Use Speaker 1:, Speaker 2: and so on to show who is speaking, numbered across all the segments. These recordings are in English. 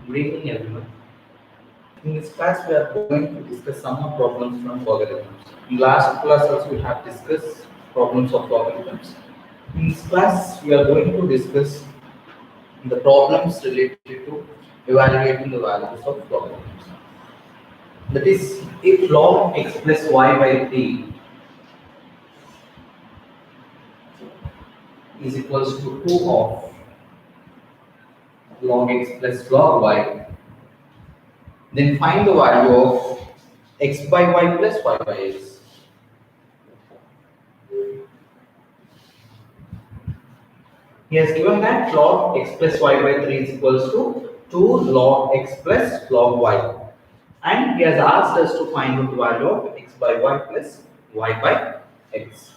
Speaker 1: Good evening, everyone. In this class, we are going to discuss some more problems from logarithms. In last class, also we have discussed problems of logarithms. In this class, we are going to discuss the problems related to evaluating the values of logarithms. That is, if log x plus y by 3 is equals to 2 of log x plus log y, then find the value of x by y plus y by x. He has given that log x plus y by 3 is equals to 2 log x plus log y. And he has asked us to find out the value of x by y plus y by x.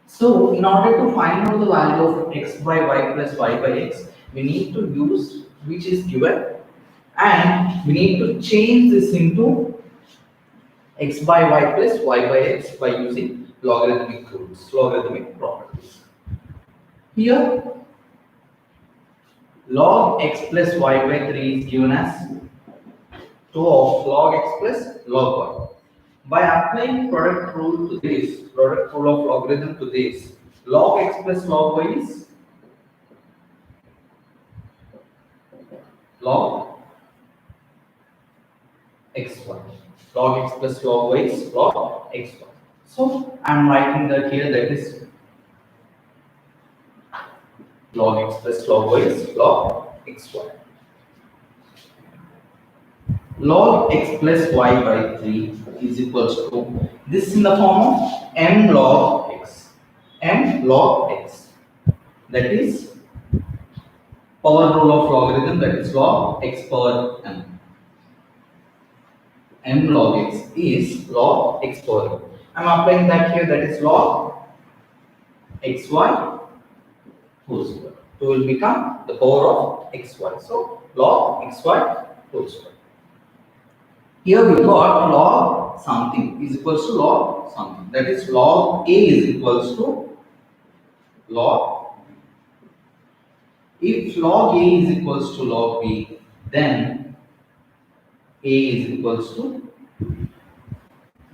Speaker 1: So, in order to find out the value of x by y plus y by x, we need to use which is given, and we need to change this into x by y plus y by x by using logarithmic rules, logarithmic properties. Here, log x plus y by 3 is given as 2 of log x plus log y. By applying product rule to this, product rule of logarithm to this, log x plus log y is log xy. Log x plus log y is log xy. So I am writing that here, that is log x plus log y is log xy. Log x plus y by 3 is equals to this in the form of m log x. M log x. That is power rule of logarithm, that is log x power m. M log x is log x power m. I am applying that here, that is log xy whole square. It will become the power of xy. So log xy whole square. Here we got log something is equals to log something. That is log a is equals to log b. If log a is equals to log b, then a is equals to,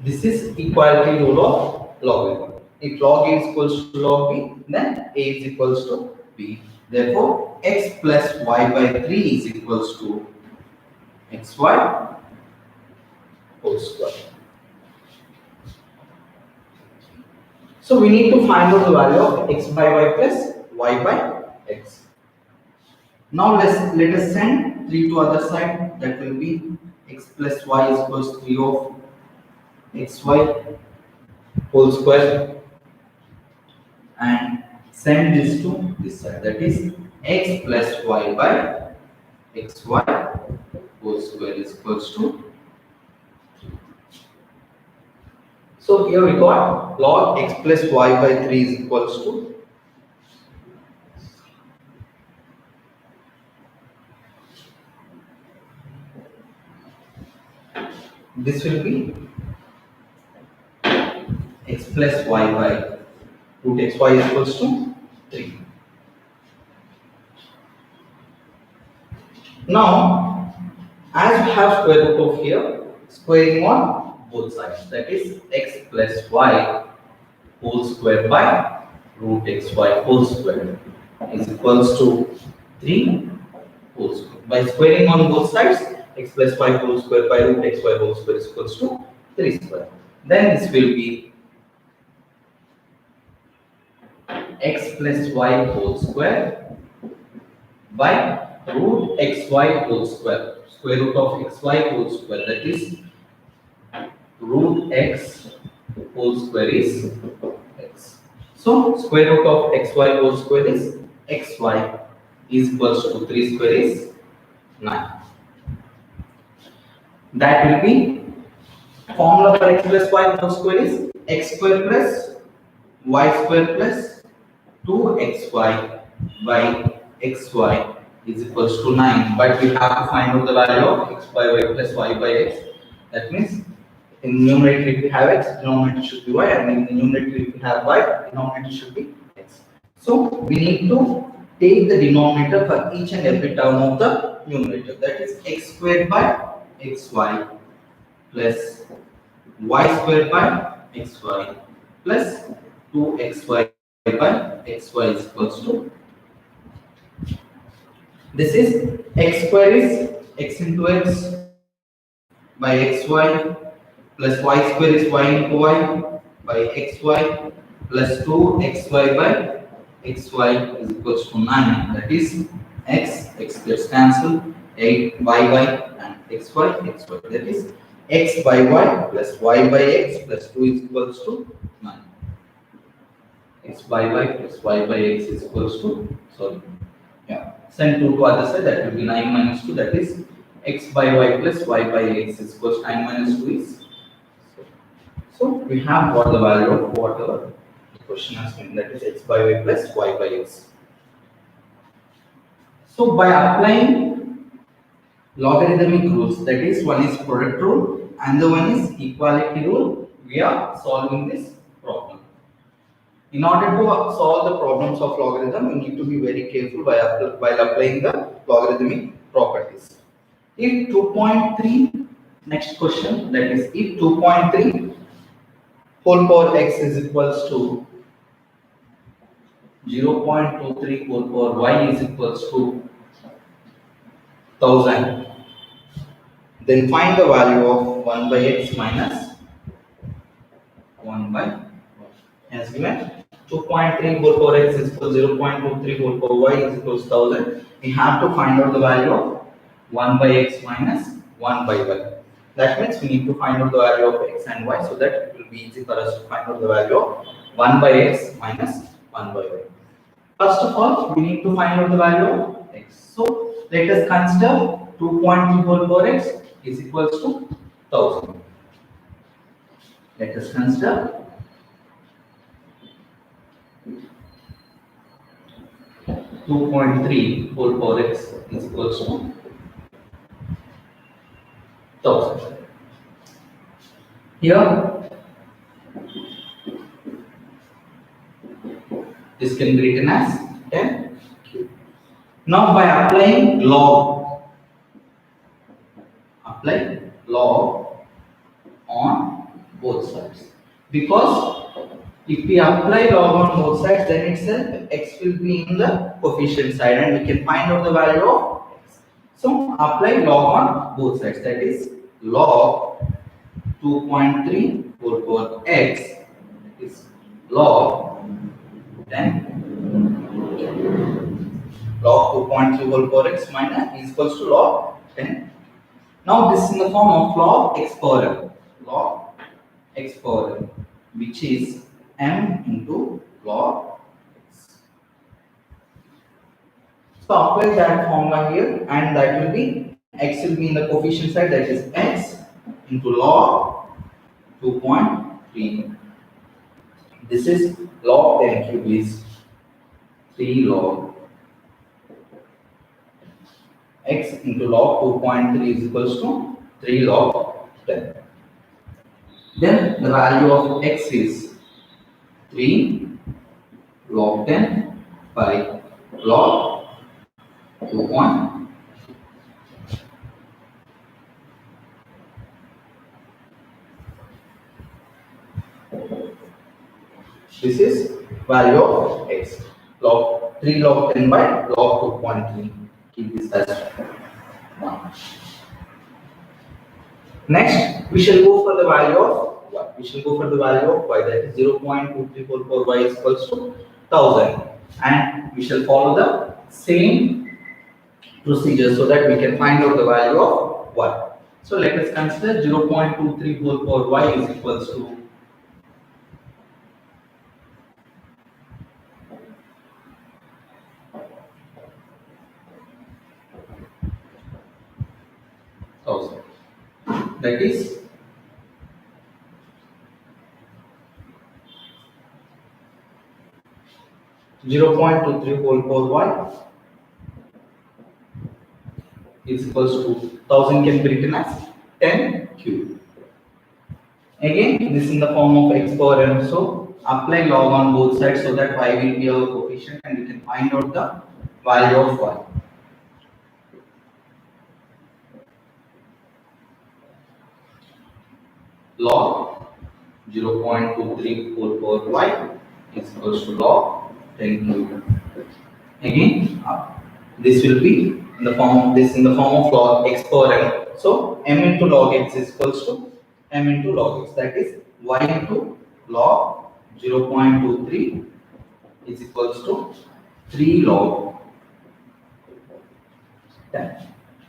Speaker 1: this is equality rule of logarithm. If log a is equals to log b, then a is equals to b. Therefore, x plus y by 3 is equals to xy whole square. So we need to find out the value of x by y plus y by x. Now let us send 3 to other side. That will be x plus y is equals to 3 of xy whole square, and send this to this side. That is x plus y by xy whole square is equals to. So here we got log x plus y by 3 is equals to this will be x plus y by root xy is equals to 3. Now, as we have square root of here, squaring on both sides, that is x plus y whole square by root xy whole square is equals to 3 whole square. By squaring on both sides, x plus y whole square by root xy whole square is equals to 3 square. Then this will be x plus y whole square by root xy whole square. Square root of xy whole square, that is root x whole square is x. So square root of xy whole square is xy is equals to 3 square is 9. That will be formula for x plus y whole square is x square plus y square plus 2xy by xy is equals to 9. But we have to find out the value of x by y plus y by x. That means in numerator if we have x, denominator should be y, and in the numerator if we have y, denominator should be x. So we need to take the denominator for each and every term of the numerator. That is x squared by xy plus y squared by xy plus 2xy by xy is equals to, this is x square is x into x by xy plus y square is y into y by xy plus 2xy by xy is equals to 9. That is x gets cancelled, 8y and xy. That is x by y plus y by x plus 2 is equals to 9. X by y plus y by x is equals to, sorry, yeah, send 2 to other side, that will be 9 minus 2, that is x by y plus y by x is equals to 9 minus 2 is, so we have got the value of whatever the question has been, that is x by y plus y by x. So by applying logarithmic rules, that is, one is product rule and the one is equality rule, we are solving this problem. In order to solve the problems of logarithm, you need to be very careful while applying the logarithmic properties. If 2.3, next question, that is, if 2.3 whole power x is equals to 0.23 whole power y is equals to 1000, then find the value of 1 by x minus 1 by y. As given, 2.3 whole power x is equal to 0.23 whole power y is equals to 1000. We have to find out the value of 1 by x minus 1 by y. That means we need to find out the value of x and y, so that it will be easy for us to find out the value of 1 by x minus 1 by y. First of all, we need to find out the value of x. So let us consider 2.3 whole power x is equals to 1000. Let us consider 2.3 whole power x is equals to 1000. Here, this can be written as 10 cube. Now, by apply log on both sides, because if we apply log on both sides, then itself x will be in the coefficient side and we can find out the value of x. So apply log on both sides, that is log 2.3 whole power x is log 10. Log 2.3 whole power x minus is equals to log 10. Now this is in the form of log x power m. Log x power m, which is m into log x. So apply that formula here, and that will be x will be in the coefficient side, that is x into log 2.3. This is log 10 cube is 3 log x into log 2.3 is equals to 3 log 10. Then the value of x is 3 log 10 by log 2.3. This is value of x, log 3 log 10 by log 2.3. Keep this as 1. Next, we shall go for the value of y. We shall go for the value of y, that is 0.23 whole power y is equals to 1000, and we shall follow the same procedure so that we can find out the value of y. So let us consider 0.23 whole power y is equals to 1000. That is 0.23 whole power y is equals to 1000 can be written as 10 cube. Again, this is in the form of x power m. So apply log on both sides so that y will be our coefficient and we can find out the value of y. Log 0.23 whole power y is equals to log 10 cube. Again, this will be in the form of log x power m. So m into log x is equals to m into log x. That is y into log 0.23 is equals to 3 log 10.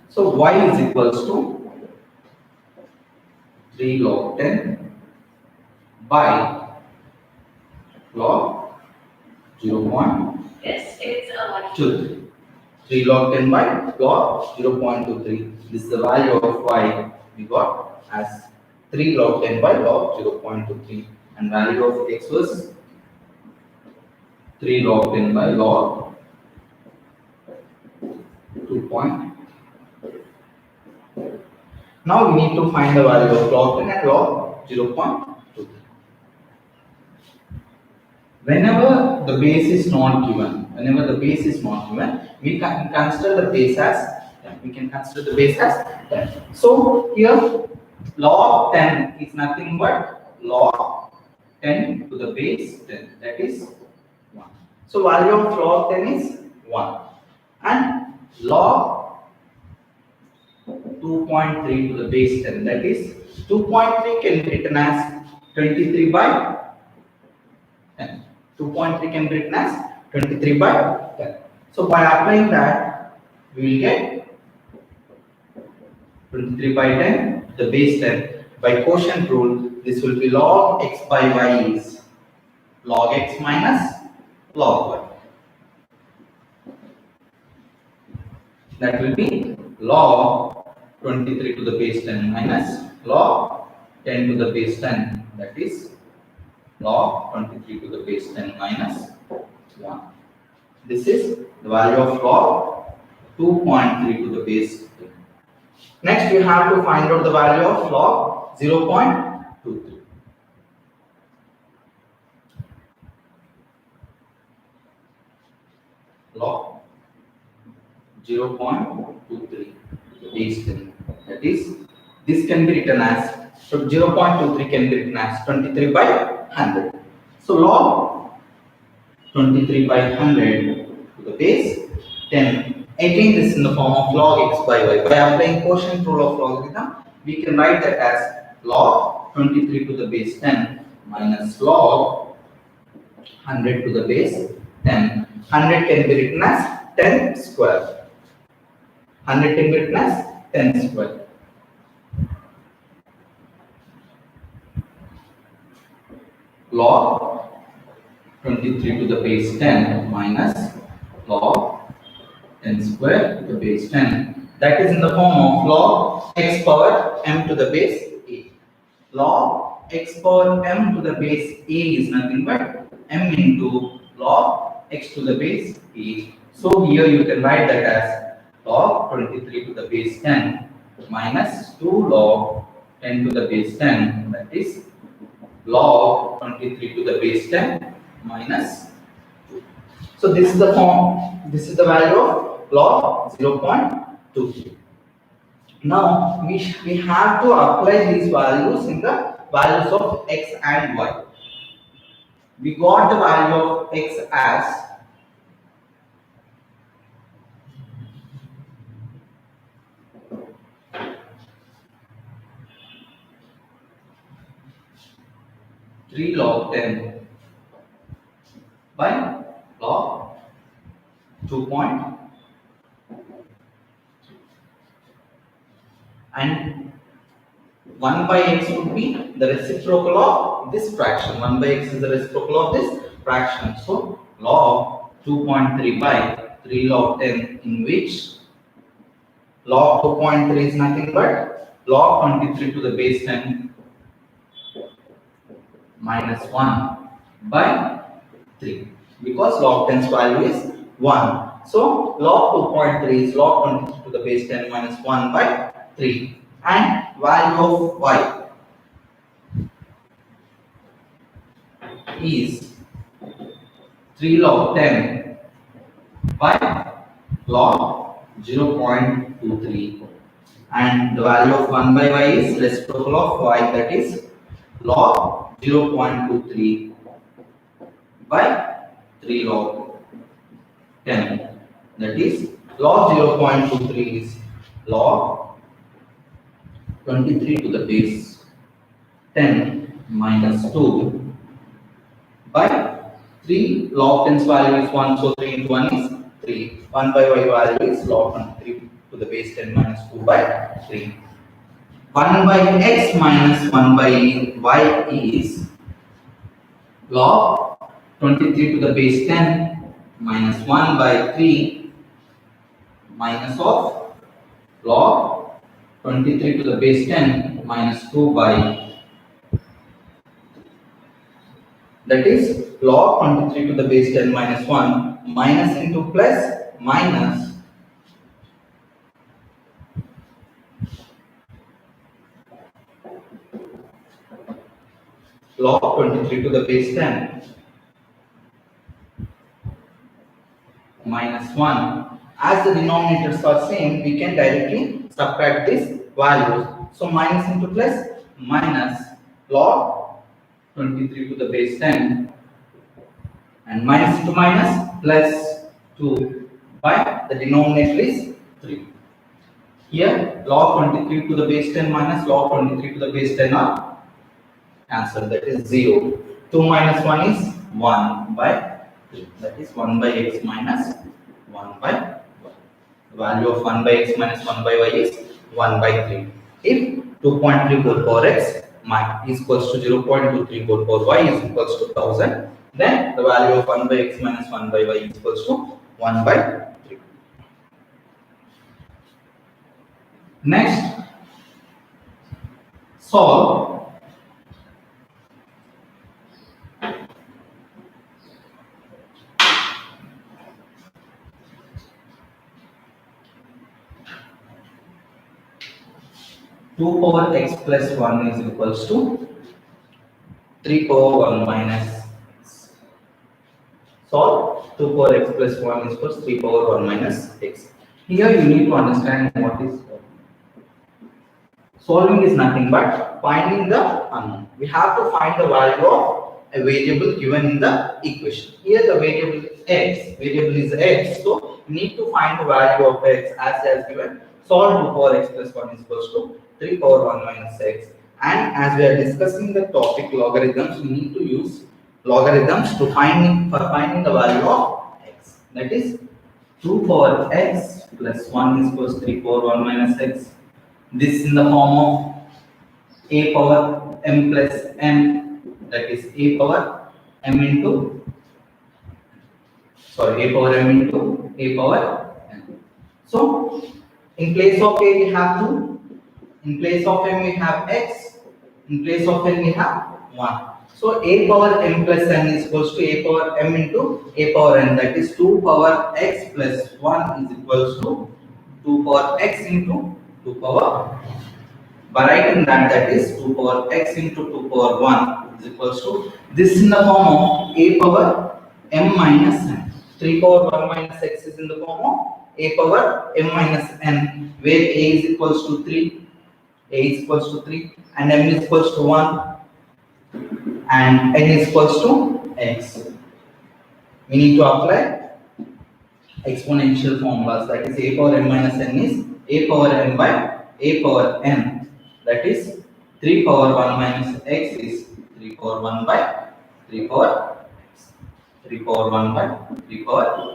Speaker 1: So y is equals to 3 log 10 by log 0.23. 3 log 10 by log 0.23. This is the value of y we got as 3 log 10 by log 0.23, and value of x was 3 log 10 by log 2. Now we need to find the value of log 10 and log 0.23. Whenever the base is not given, we can consider the base as 10. So here log 10 is nothing but log 10 to the base 10, that is 1. So value of log 10 is 1, and log 2.3 to the base 10, that is 2.3 can be written as 23 by 10. 2.3 can be written as 23 by 10. So by applying that, we will get 23 by 10 to the base 10. By quotient rule, this will be log x by y is log x minus log y. That will be log 23 to the base 10 minus log 10 to the base 10, that is log 23 to the base 10 minus 1. This is the value of log 2.3 to the base 10. Next, we have to find out the value of log 0.23. Log 0.23 base 10. That is, this can be written as, so 0.23 can be written as 23 by 100. So log 23 by 100 to the base 10. Again, this is in the form of log x by y. By applying quotient rule of logarithm, we can write that as log 23 to the base 10 minus log 100 to the base 10. 100 can be written as 10 square. 100 can be written as 10 square. Log 23 to the base 10 minus log 10 square to the base 10. That is in the form of log x power m to the base a. Log x power m to the base a is nothing but m into log x to the base a. So here you can write that as log 23 to the base 10 minus 2 log 10 to the base 10, that is log 23 to the base 10 minus 2. So this is the value of log 0.23. Now we have to apply these values in the values of x and y. We got the value of x as 3 log 10 by log 2.3. And 1 by x would be the reciprocal of this fraction. 1 by x is the reciprocal of this fraction. So log 2.3 by 3 log 10, in which log 2.3 is nothing but log 23 to the base 10 minus 1 by 3, because log 10's value is 1. So log 2.3 is log 23 to the base 10 minus 1 by 3, and value of y is 3 log 10 by log 0.23, and the value of 1 by y is reciprocal of y, that is log 0.23 by 3 log 10, that is log 0.23 is log 23 to the base 10 minus 2 by 3 log 10's value is 1, so 3 into 1 is 3. 1 by y value is log 23 to the base 10 minus 2 by 3. 1 by x minus 1 by y is log 23 to the base 10 minus 1 by 3 minus of log 23 to the base 10 minus 2 by, that is log 23 to the base 10 minus 1 minus into plus minus log 23 to the base 10 minus 1. As the denominators are same, we can directly subtract these values. So minus into plus minus log 23 to the base 10 and minus into minus plus 2 by the denominator is 3. Here log 23 to the base 10 minus log 23 to the base 10 are answer, that is 0. 2 minus 1 is 1 by 3, that is 1 by x minus 1 by y. The value of 1 by x minus 1 by y is 1 by 3. If 2.34 power x is equals to 0.234 power y is equals to 1000, then the value of 1 by x minus 1 by y is equals to 1 by 3. Next, solve 2 power x plus 1 is equals to 3 power 1 minus x. Solve 2 power x plus 1 is equals to 3 power 1 minus x. Here you need to understand what is solving is nothing but finding the unknown. We have to find the value of a variable given in the equation. Here the variable is x, so we need to find the value of x as given. Solve 2 power x plus 1 is equals to 3 power 1 minus x, and as we are discussing the topic logarithms, we need to use logarithms to finding the value of x. That is 2 power x plus 1 is equals to 3 power 1 minus x. This in the form of a power m plus n, that is a power m into a power m into a power n. So in place of a we have 2, in place of m we have x, in place of n we have 1. So a power m plus n is equals to a power m into a power n, that is 2 power x plus 1 is equals to 2 power x into 2 power. By writing that is 2 power x into 2 power 1 is equals to this in the form of a power m minus n. 3 power 1 minus x is in the form of a power m minus n, where a is equals to 3, and m is equals to 1, and n is equals to x. We need to apply exponential formulas, that is a power m minus n is a power m by a power n, that is 3 power 1 minus x is 3 power 1 by 3 power x, 3 power 1 by 3 power.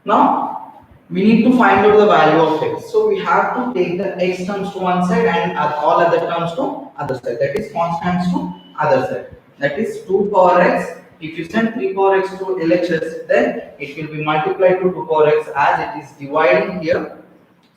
Speaker 1: Now we need to find out the value of x, so we have to take the x terms to one side and all other terms to other side, that is constants to other side, that is 2 power x. If you send 3 power x to LHS, then it will be multiplied to 2 power x, as it is dividing here,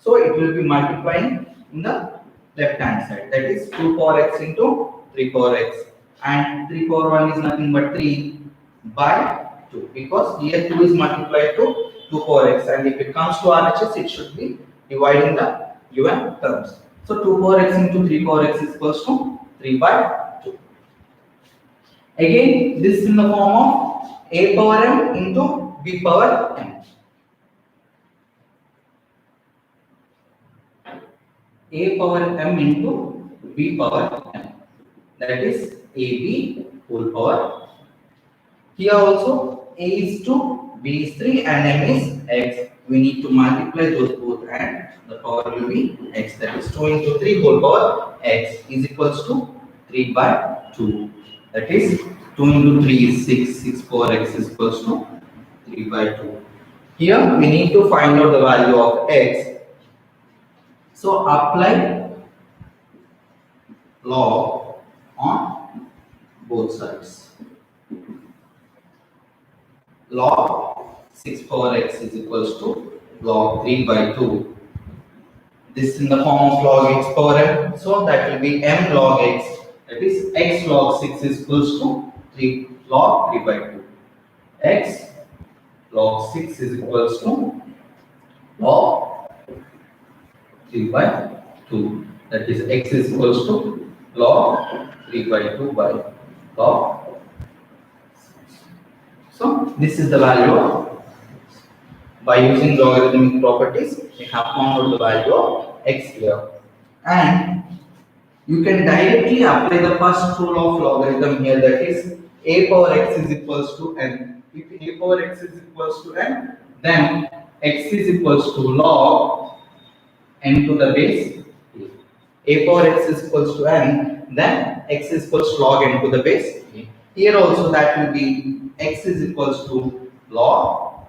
Speaker 1: so it will be multiplying in the left hand side, that is 2 power x into 3 power x, and 3 power 1 is nothing but 3 by 2, because here 2 is multiplied to 2 power x, and if it comes to RHS it should be dividing the given terms. So 2 power x into 3 power x is equals to 3 by 2. Again this in the form of a power m into b power n. a power m into b power m. That is ab whole power. Here also a is 2, b is 3 and m is x. We need to multiply those both and the power will be x. That is 2 into 3 whole power x is equals to 3 by 2. That is 2 into 3 is 6. 6 power x is equals to 3 by 2. Here we need to find out the value of x. So apply log on both sides. Log 6 power x is equals to log 3 by 2. This in the form of log x power m. So that will be m log x. That is x log 6 is equals to 3 log 3 by 2. X log 6 is equals to log 3 by 2. That is x is equals to log 3 by 2 by log 6. So this is the value of, by using logarithmic properties, we have found out the value of x here. And you can directly apply the first rule of logarithm here, that is a power x is equals to n. If a power x is equals to n, then x is equals to log n to the base a. A power x is equals to n, then x is equals to log n to the base a. Here also that will be x is equals to log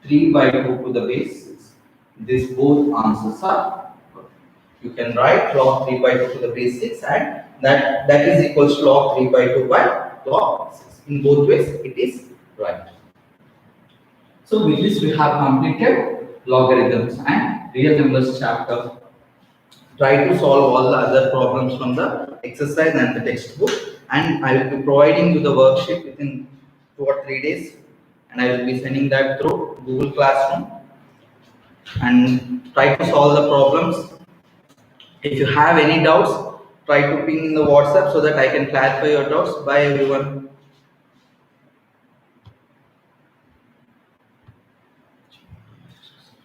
Speaker 1: 3 by 2 to the base 6. These both answers are correct. You can write log 3 by 2 to the base 6 and that is equals to log 3 by 2 by log 6. In both ways it is right. So with this we have completed logarithms and real numbers chapter. Try to solve all the other problems from the exercise and the textbook, and I will be providing you the worksheet within 2 or 3 days, and I will be sending that through Google Classroom, and try to solve the problems. If you have any doubts, try to ping in the WhatsApp so that I can clarify your doubts. Bye everyone.